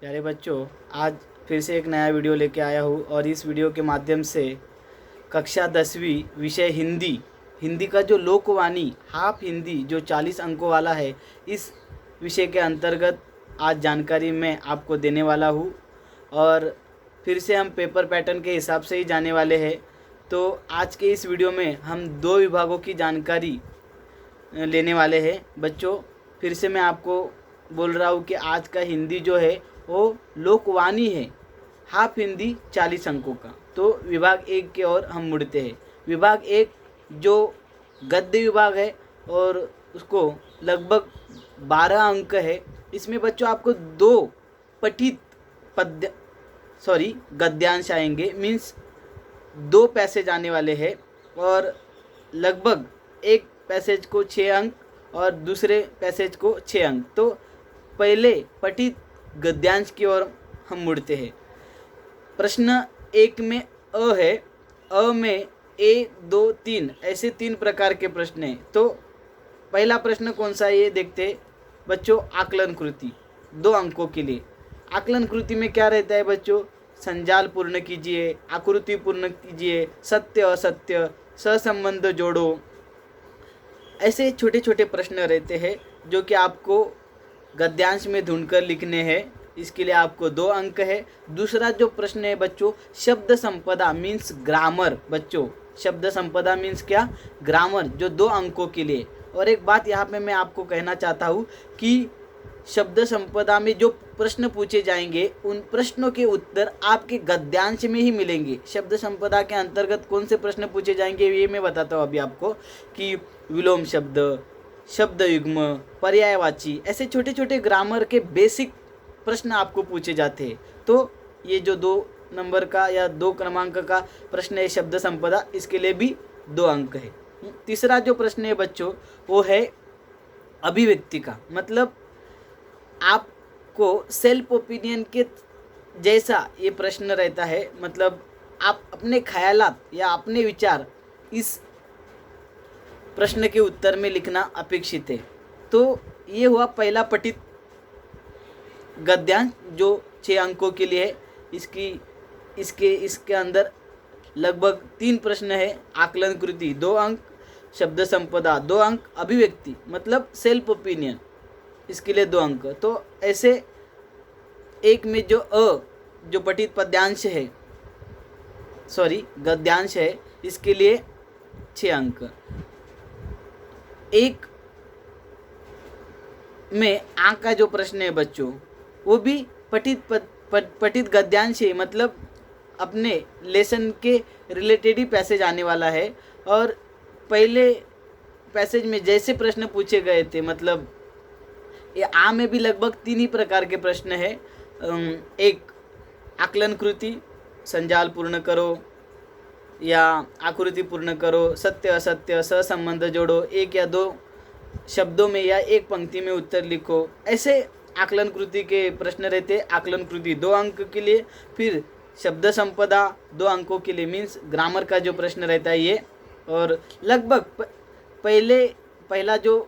प्यारे बच्चों, आज फिर से एक नया वीडियो लेके आया हूँ और इस वीडियो के माध्यम से कक्षा 10वीं विषय हिंदी हिंदी का जो लोकवाणी हाफ हिंदी जो 40 अंकों वाला है, इस विषय के अंतर्गत आज जानकारी मैं आपको देने वाला हूँ। और फिर से हम पेपर पैटर्न के हिसाब से ही जाने वाले हैं। तो आज के इस वीडियो में हम दो विभागों की जानकारी लेने वाले हैं। बच्चों, फिर से मैं आपको बोल रहा हूँ कि आज का हिंदी जो है वो लोकवाणी है, हाफ हिंदी 40 अंकों का। तो विभाग एक की ओर हम मुड़ते हैं। विभाग एक जो गद्य विभाग है और उसको लगभग 12 अंक है। इसमें बच्चों आपको दो पठित पद्य गद्यांश आएंगे, मीन्स दो पैसेज आने वाले हैं और लगभग एक पैसेज को 6 अंक और दूसरे पैसेज को 6 अंक। तो पहले पठित गद्यांश की ओर हम मुड़ते हैं। प्रश्न एक में अ है। अ में 1, 2, 3 ऐसे 3 प्रकार के प्रश्न हैं। तो पहला प्रश्न कौन सा है ये देखते हैं बच्चों। आकलन कृति 2 अंकों के लिए। आकलन कृति में क्या रहता है बच्चों? संजाल पूर्ण कीजिए, आकृति पूर्ण कीजिए, सत्य असत्य, सहसंबंध जोड़ो, ऐसे छोटे छोटे प्रश्न रहते हैं जो कि आपको गद्यांश में ढूंढकर लिखने हैं। इसके लिए आपको 2 अंक है। दूसरा जो प्रश्न है बच्चों, शब्द संपदा मीन्स ग्रामर। बच्चों, शब्द संपदा मीन्स क्या? ग्रामर, जो 2 अंकों के लिए। और एक बात यहाँ पे मैं आपको कहना चाहता हूँ कि शब्द संपदा में जो प्रश्न पूछे जाएंगे उन प्रश्नों के उत्तर आपके गद्यांश में ही मिलेंगे। शब्द संपदा के अंतर्गत कौन से प्रश्न पूछे जाएंगे ये मैं बताता हूँ अभी आपको, कि विलोम शब्द, शब्द युग्म, पर्यायवाची, ऐसे छोटे छोटे ग्रामर के बेसिक प्रश्न आपको पूछे जाते हैं। तो ये जो 2 नंबर का या 2 क्रमांक का प्रश्न है शब्द संपदा, इसके लिए भी 2 अंक है। तीसरा जो प्रश्न है बच्चों वो है अभिव्यक्ति का। मतलब आपको सेल्फ ओपिनियन के जैसा ये प्रश्न रहता है। मतलब आप अपने ख्यालात या अपने विचार इस प्रश्न के उत्तर में लिखना अपेक्षित है। तो ये हुआ पहला पठित गद्यांश जो 6 अंकों के लिए है। इसके अंदर लगभग 3 प्रश्न है। आकलन कृति 2 अंक, शब्द संपदा 2 अंक, अभिव्यक्ति मतलब सेल्फ ओपिनियन, इसके लिए 2 अंक। तो ऐसे एक में जो पठित पद्यांश है, गद्यांश है, इसके लिए 6 अंक। एक में आ का जो प्रश्न है बच्चों वो भी पठित गद्यांश है। मतलब अपने लेसन के रिलेटेड ही पैसेज आने वाला है। और पहले पैसेज में जैसे प्रश्न पूछे गए थे, मतलब ये आ में भी लगभग 3 ही प्रकार के प्रश्न है। एक आकलन कृति, संजाल पूर्ण करो या आकृति पूर्ण करो, सत्य असत्य, सहसंबंध जोड़ो, 1 या 2 शब्दों में या 1 पंक्ति में उत्तर लिखो, ऐसे आकलन कृति के प्रश्न रहते। आकलन कृति 2 अंक के लिए। फिर शब्द संपदा 2 अंकों के लिए, मीन्स ग्रामर का जो प्रश्न रहता है ये। और लगभग पहला जो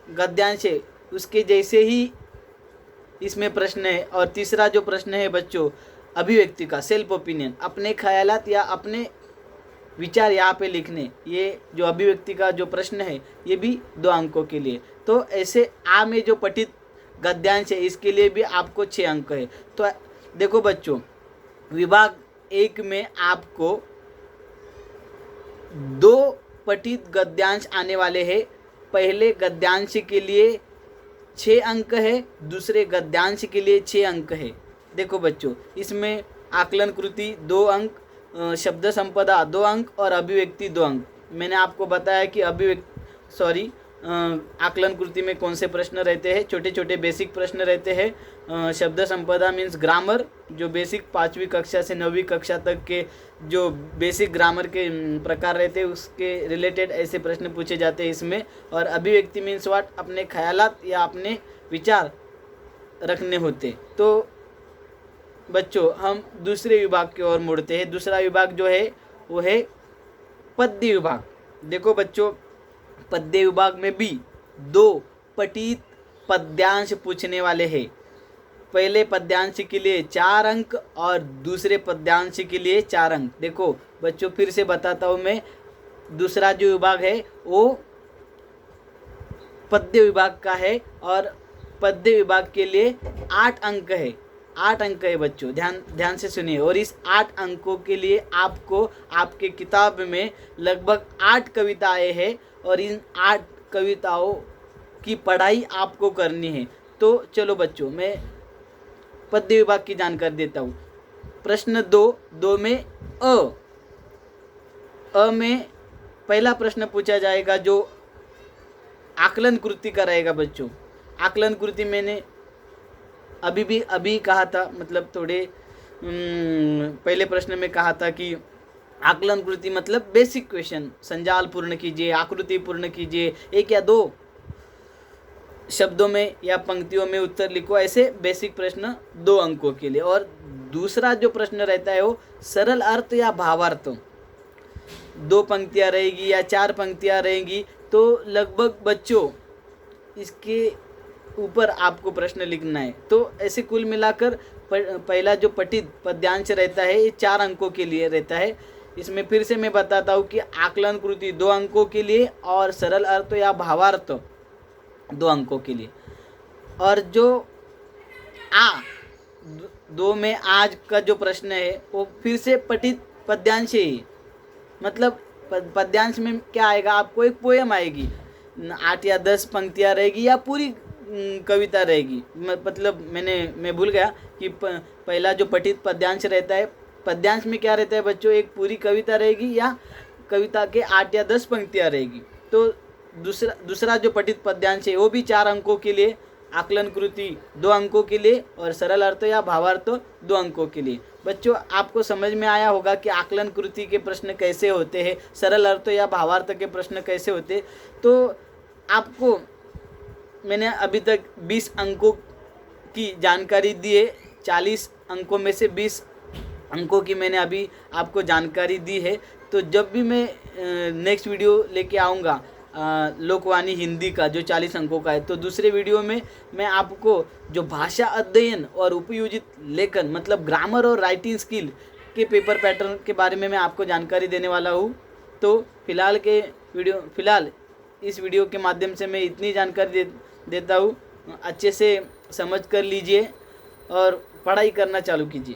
गद्यांश है उसके जैसे ही इसमें प्रश्न है। और तीसरा जो प्रश्न है बच्चों अभिव्यक्ति का, सेल्फ ओपिनियन, अपने ख्यालात या अपने विचार यहाँ पे लिखने, ये जो अभिव्यक्ति का जो प्रश्न है ये भी 2 अंकों के लिए। तो ऐसे आ में जो पठित गद्यांश है इसके लिए भी आपको 6 अंक है। तो देखो बच्चों, विभाग 1 में आपको 2 पठित गद्यांश आने वाले हैं। पहले गद्यांश के लिए 6 अंक है, दूसरे गद्यांश के लिए 6 अंक है। देखो बच्चों, इसमें आकलन कृति 2 अंक, शब्द संपदा 2 अंक और अभिव्यक्ति 2 अंक। मैंने आपको बताया कि आकलन कृति में कौन से प्रश्न रहते हैं। छोटे छोटे बेसिक प्रश्न रहते हैं। शब्द संपदा मीन्स ग्रामर, जो बेसिक 5वीं कक्षा से 9वीं कक्षा तक के जो बेसिक ग्रामर के प्रकार रहते हैं उसके रिलेटेड ऐसे प्रश्न पूछे जाते हैं इसमें। और अभिव्यक्ति मीन्स व्हाट, अपने ख्यालात या अपने विचार रखने होते। तो बच्चों हम दूसरे विभाग की ओर मुड़ते हैं। दूसरा विभाग जो है वो है पद्य विभाग। देखो बच्चों, पद्य विभाग में भी 2 पठित पद्यांश पूछने वाले हैं। पहले पद्यांश के लिए 4 अंक और दूसरे पद्यांश के लिए 4 अंक। देखो बच्चों फिर से बताता हूँ मैं, दूसरा जो विभाग है वो पद्य विभाग का है और पद्य विभाग के लिए 8 अंक है। 8 अंक है बच्चों, ध्यान से सुनिए। और इस 8 अंकों के लिए आपको आपके किताब में लगभग 8 कविताएं हैं और इन 8 कविताओं की पढ़ाई आपको करनी है। तो चलो बच्चों मैं पद्य विभाग की जानकारी देता हूँ। प्रश्न 2 में अ में पहला प्रश्न पूछा जाएगा जो आकलन कृति का रहेगा बच्चों। आकलन कृति मैंने अभी कहा था, मतलब थोड़े पहले प्रश्न में कहा था कि आकलन कृति मतलब बेसिक क्वेश्चन, संजाल पूर्ण कीजिए, आकृति पूर्ण कीजिए, 1 या 2 शब्दों में या पंक्तियों में उत्तर लिखो, ऐसे बेसिक प्रश्न 2 अंकों के लिए। और दूसरा जो प्रश्न रहता है वो सरल अर्थ या भावार्थ, 2 पंक्तियाँ रहेगी या 4 पंक्तियाँ रहेगी, तो लगभग बच्चों इसके ऊपर आपको प्रश्न लिखना है। तो ऐसे कुल मिलाकर पहला जो पठित पद्यांश रहता है ये 4 अंकों के लिए रहता है। इसमें फिर से मैं बताता हूँ कि आकलन कृति 2 अंकों के लिए और सरल अर्थ या भावार्थ 2 अंकों के लिए। और जो 2 में आज का जो प्रश्न है वो फिर से पठित पद्यांश है। मतलब पद्यांश में क्या आएगा, आपको एक पोएम आएगी, 8 या 10 पंक्तियाँ रहेगी या पूरी कविता रहेगी। मतलब मैं भूल गया कि पहला जो पठित पद्यांश रहता है, पद्यांश में क्या रहता है बच्चों, एक पूरी कविता रहेगी या कविता के 8 या 10 पंक्तियाँ रहेगी। तो दूसरा जो पठित पद्यांश है वो भी 4 अंकों के लिए, आकलन कृति 2 अंकों के लिए और सरल अर्थ या भावार्थ 2 अंकों के लिए। बच्चों आपको समझ में आया होगा कि आकलन कृति के प्रश्न कैसे होते हैं, सरल अर्थ या भावार्थ के प्रश्न कैसे होते हैं। तो आपको मैंने अभी तक 20 अंकों की जानकारी दी है, 40 अंकों में से 20 अंकों की मैंने अभी आपको जानकारी दी है। तो जब भी मैं नेक्स्ट वीडियो लेके आऊँगा लोकवाणी हिंदी का जो 40 अंकों का है, तो दूसरे वीडियो में मैं आपको जो भाषा अध्ययन और उपयोजित लेखन मतलब ग्रामर और राइटिंग स्किल के पेपर पैटर्न के बारे में मैं आपको जानकारी देने वाला हूँ। तो फिलहाल इस वीडियो के माध्यम से मैं इतनी जानकारी देता हूँ, अच्छे से समझ कर लीजिए और पढ़ाई करना चालू कीजिए।